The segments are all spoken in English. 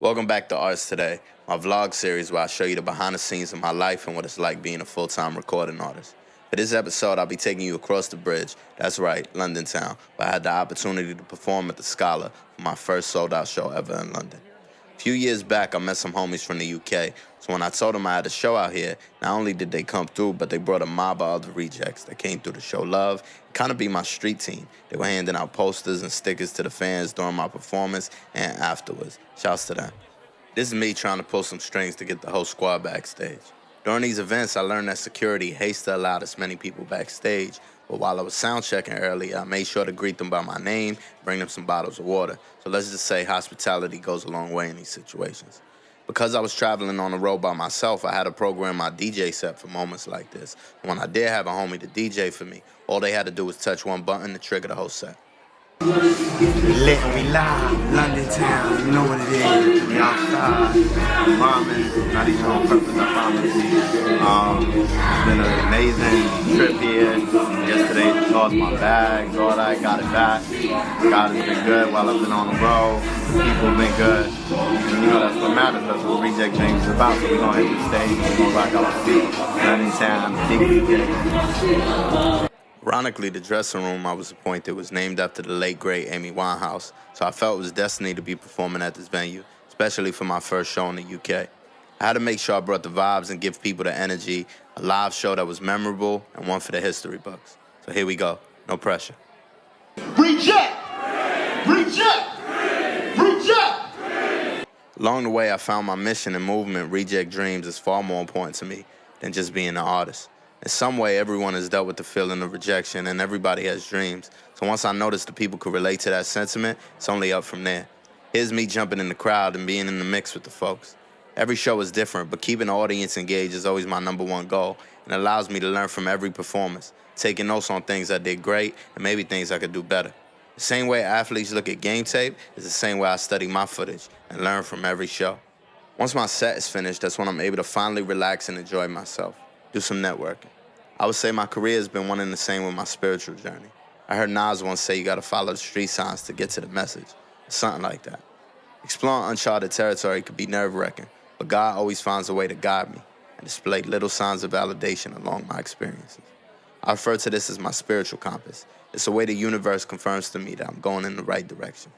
Welcome back to ARTZ.Today, my vlog series where I show you the behind the scenes of my life and what it's like being a full-time recording artist. For this episode, I'll be taking you across the bridge, that's right, London town, where I had the opportunity to perform at the Scala for my first sold-out show ever in London. A few years back, I met some homies from the UK, so when I told them I had a show out here, not only did they come through, but they brought a mob of other rejects that came through to show love and kind of be my street team. They were handing out posters and stickers to the fans during my performance and afterwards. Shouts to them. This is me trying to pull some strings to get the whole squad backstage. During these events, I learned that security hates to allow this many people backstage, but while I was sound checking earlier, I made sure to greet them by my name, bring them some bottles of water. So let's just say hospitality goes a long way in these situations. Because I was traveling on the road by myself, I had to program my DJ set for moments like this. And when I did have a homie to DJ for me, all they had to do was touch one button to trigger the whole set. We lit, we live, London town, you know what it is. We outside, rhyming, not even on purpose, I promise. It's been an amazing trip here. Yesterday, lost my bags, all that, got it back. God has been good while I've been on the road. People have been good. And you know, that's what matters, that's what Reject James is about. So we're gonna hit the stage, we're gonna rock out the beat. London town, big. Ironically, the dressing room I was appointed was named after the late, great Amy Winehouse, so I felt it was destiny to be performing at this venue, especially for my first show in the UK. I had to make sure I brought the vibes and give people the energy, a live show that was memorable and one for the history books. So here we go, no pressure. Reject! Reject! Reject! Along the way, I found my mission and movement, Reject Dreams, is far more important to me than just being an artist. In some way, everyone has dealt with the feeling of rejection, and everybody has dreams. So once I noticed the people could relate to that sentiment, it's only up from there. Here's me jumping in the crowd and being in the mix with the folks. Every show is different, but keeping the audience engaged is always my #1 goal, and it allows me to learn from every performance, taking notes on things I did great and maybe things I could do better. The same way athletes look at game tape is the same way I study my footage and learn from every show. Once my set is finished, that's when I'm able to finally relax and enjoy myself. Do some networking. I would say my career has been one and the same with my spiritual journey. I heard Nas once say you gotta follow the street signs to get to the message, or something like that. Exploring uncharted territory could be nerve-wracking, but God always finds a way to guide me and display little signs of validation along my experiences. I refer to this as my spiritual compass. It's a way the universe confirms to me that I'm going in the right direction.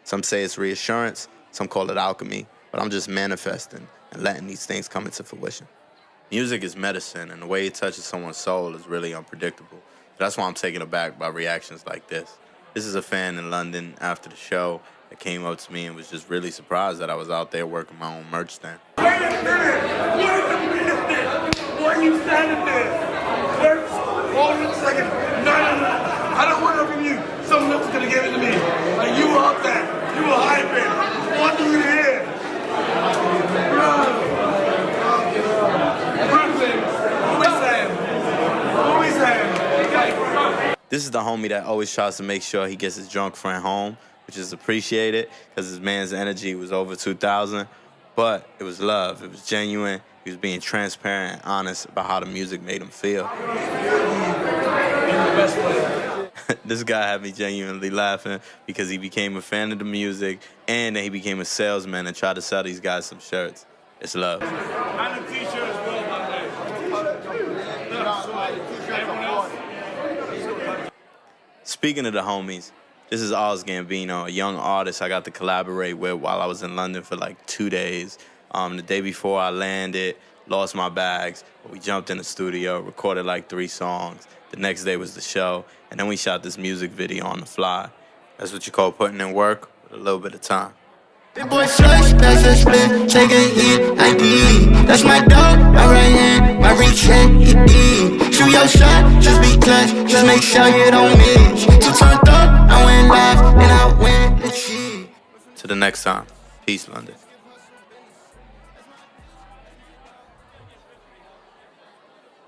Some say it's reassurance, some call it alchemy, but I'm just manifesting and letting these things come into fruition. Music is medicine, and the way it touches someone's soul is really unpredictable. That's why I'm taken aback by reactions like this. This is a fan in London after the show that came up to me and was just really surprised that I was out there working my own merch stand. Wait a minute! Wait a minute! Why are you standing there? Wait, hold on a second. No. I don't want it from you. Someone else is going to give it to me. Like, you were up there. You were hyping. What do you hear? This is the homie that always tries to make sure he gets his drunk friend home, which is appreciated because his man's energy was over 2,000. But it was love. It was genuine. He was being transparent and honest about how the music made him feel. This guy had me genuinely laughing because he became a fan of the music and then he became a salesman and tried to sell these guys some shirts. It's love. And a t-shirt as well, by the way. Speaking of the homies, this is Oz Gambino, a young artist I got to collaborate with while I was in London for like 2 days. The day before I landed, lost my bags, but we jumped in the studio, recorded like 3 songs. The next day was the show, and then we shot this music video on the fly. That's what you call putting in work with a little bit of time. Big boy slush, that's a split, take a hit, ID. That's my dog, my right hand, my reach hand, ED. Shoot your shot, just be clutch, just make sure you don't miss. Too turned up, I went live, and I went the cheat. To the next time, peace, London.